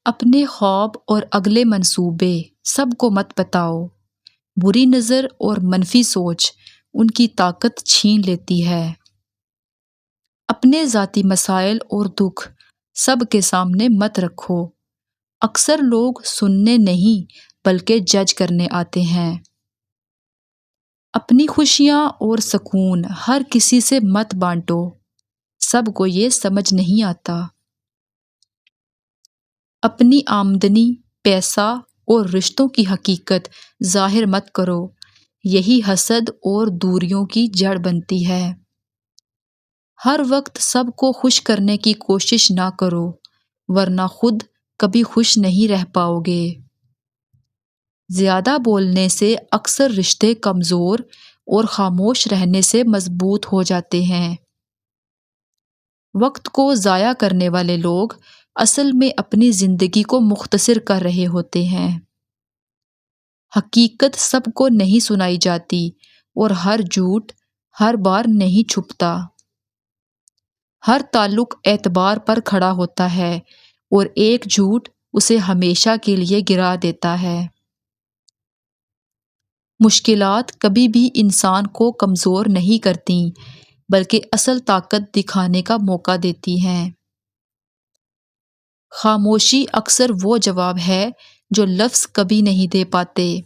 اپنے خواب اور اگلے منصوبے سب کو مت بتاؤ۔ بری نظر اور منفی سوچ ان کی طاقت چھین لیتی ہے۔ اپنے ذاتی مسائل اور دکھ سب کے سامنے مت رکھو۔ اکثر لوگ سننے نہیں بلکہ جج کرنے آتے ہیں۔ اپنی خوشیاں اور سکون ہر کسی سے مت بانٹو، سب کو یہ سمجھ نہیں آتا۔ اپنی آمدنی، پیسہ اور رشتوں کی حقیقت ظاہر مت کرو، یہی حسد اور دوریوں کی جڑ بنتی ہے۔ ہر وقت سب کو خوش کرنے کی کوشش نہ کرو، ورنہ خود کبھی خوش نہیں رہ پاؤ گے۔ زیادہ بولنے سے اکثر رشتے کمزور اور خاموش رہنے سے مضبوط ہو جاتے ہیں۔ وقت کو ضائع کرنے والے لوگ اصل میں اپنی زندگی کو مختصر کر رہے ہوتے ہیں۔ حقیقت سب کو نہیں سنائی جاتی اور ہر جھوٹ ہر بار نہیں چھپتا۔ ہر تعلق اعتبار پر کھڑا ہوتا ہے اور ایک جھوٹ اسے ہمیشہ کے لیے گرا دیتا ہے۔ مشکلات کبھی بھی انسان کو کمزور نہیں کرتی بلکہ اصل طاقت دکھانے کا موقع دیتی ہیں۔ خاموشی اکثر وہ جواب ہے جو لفظ کبھی نہیں دے پاتے۔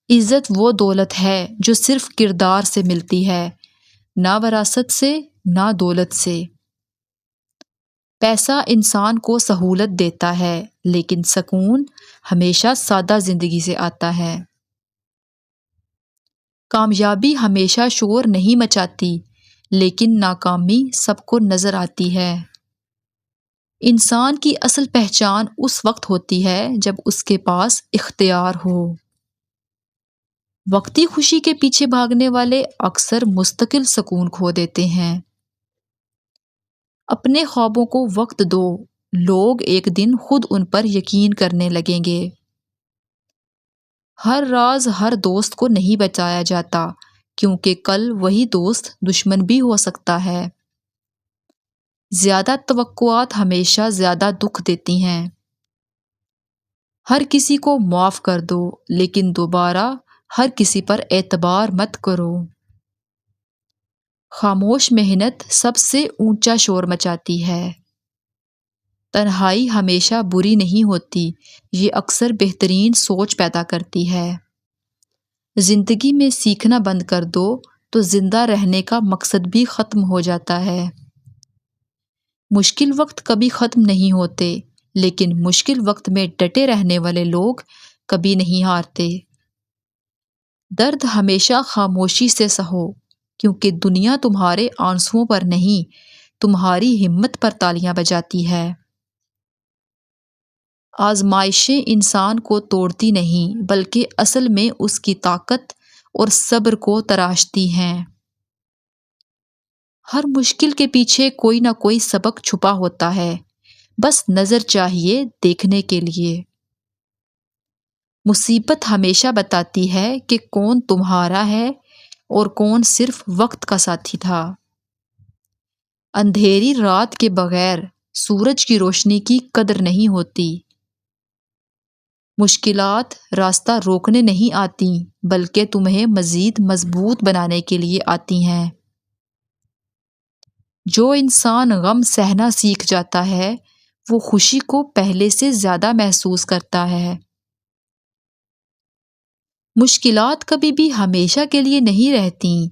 عزت وہ دولت ہے جو صرف کردار سے ملتی ہے، نہ وراثت سے نہ دولت سے۔ پیسہ انسان کو سہولت دیتا ہے لیکن سکون ہمیشہ سادہ زندگی سے آتا ہے۔ کامیابی ہمیشہ شور نہیں مچاتی لیکن ناکامی سب کو نظر آتی ہے۔ انسان کی اصل پہچان اس وقت ہوتی ہے جب اس کے پاس اختیار ہو۔ وقتی خوشی کے پیچھے بھاگنے والے اکثر مستقل سکون کھو دیتے ہیں۔ اپنے خوابوں کو وقت دو، لوگ ایک دن خود ان پر یقین کرنے لگیں گے۔ ہر راز ہر دوست کو نہیں بتایا جاتا کیونکہ کل وہی دوست دشمن بھی ہو سکتا ہے۔ زیادہ توقعات ہمیشہ زیادہ دکھ دیتی ہیں۔ ہر کسی کو معاف کر دو لیکن دوبارہ ہر کسی پر اعتبار مت کرو۔ خاموش محنت سب سے اونچا شور مچاتی ہے۔ تنہائی ہمیشہ بری نہیں ہوتی، یہ اکثر بہترین سوچ پیدا کرتی ہے۔ زندگی میں سیکھنا بند کر دو تو زندہ رہنے کا مقصد بھی ختم ہو جاتا ہے۔ مشکل وقت کبھی ختم نہیں ہوتے لیکن مشکل وقت میں ڈٹے رہنے والے لوگ کبھی نہیں ہارتے۔ درد ہمیشہ خاموشی سے سہو کیونکہ دنیا تمہارے آنسوؤں پر نہیں، تمہاری ہمت پر تالیاں بجاتی ہے۔ آزمائشیں انسان کو توڑتی نہیں بلکہ اصل میں اس کی طاقت اور صبر کو تراشتی ہیں۔ ہر مشکل کے پیچھے کوئی نہ کوئی سبق چھپا ہوتا ہے، بس نظر چاہیے دیکھنے کے لیے۔ مصیبت ہمیشہ بتاتی ہے کہ کون تمہارا ہے اور کون صرف وقت کا ساتھی تھا۔ اندھیری رات کے بغیر سورج کی روشنی کی قدر نہیں ہوتی۔ مشکلات راستہ روکنے نہیں آتی بلکہ تمہیں مزید مضبوط بنانے کے لیے آتی ہیں۔ جو انسان غم سہنا سیکھ جاتا ہے وہ خوشی کو پہلے سے زیادہ محسوس کرتا ہے۔ مشکلات کبھی بھی ہمیشہ کے لیے نہیں رہتی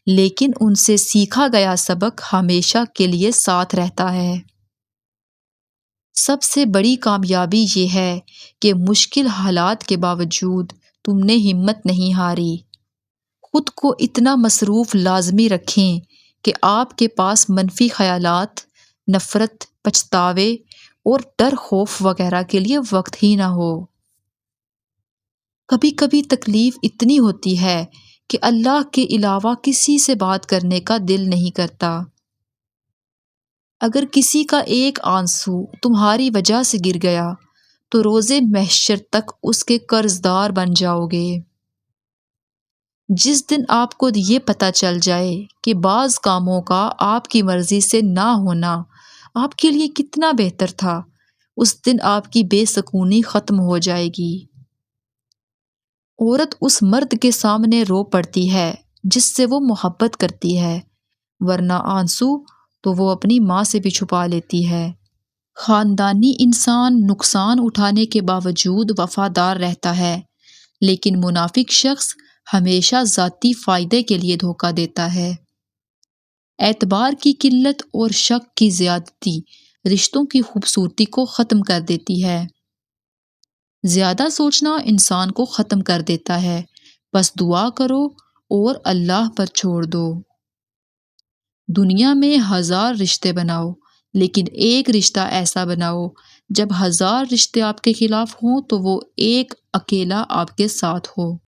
لیکن ان سے سیکھا گیا سبق ہمیشہ کے لیے ساتھ رہتا ہے۔ سب سے بڑی کامیابی یہ ہے کہ مشکل حالات کے باوجود تم نے ہمت نہیں ہاری۔ خود کو اتنا مصروف لازمی رکھیں کہ آپ کے پاس منفی خیالات، نفرت، پچھتاوے اور ڈر خوف وغیرہ کے لیے وقت ہی نہ ہو۔ کبھی کبھی تکلیف اتنی ہوتی ہے کہ اللہ کے علاوہ کسی سے بات کرنے کا دل نہیں کرتا۔ اگر کسی کا ایک آنسو تمہاری وجہ سے گر گیا تو روز محشر تک اس کے قرض دار بن جاؤ گے۔ جس دن آپ کو یہ پتہ چل جائے کہ بعض کاموں کا آپ کی مرضی سے نہ ہونا آپ کے لیے کتنا بہتر تھا، اس دن آپ کی بے سکونی ختم ہو جائے گی۔ عورت اس مرد کے سامنے رو پڑتی ہے جس سے وہ محبت کرتی ہے، ورنہ آنسو تو وہ اپنی ماں سے بھی چھپا لیتی ہے۔ خاندانی انسان نقصان اٹھانے کے باوجود وفادار رہتا ہے، لیکن منافق شخص ہمیشہ ذاتی فائدے کے لیے دھوکہ دیتا ہے۔ اعتبار کی قلت اور شک کی زیادتی رشتوں کی خوبصورتی کو ختم کر دیتی ہے۔ زیادہ سوچنا انسان کو ختم کر دیتا ہے، بس دعا کرو اور اللہ پر چھوڑ دو۔ دنیا میں 1000 رشتے بناؤ، لیکن ایک رشتہ ایسا بناؤ جب 1000 رشتے آپ کے خلاف ہوں تو وہ ایک اکیلا آپ کے ساتھ ہو۔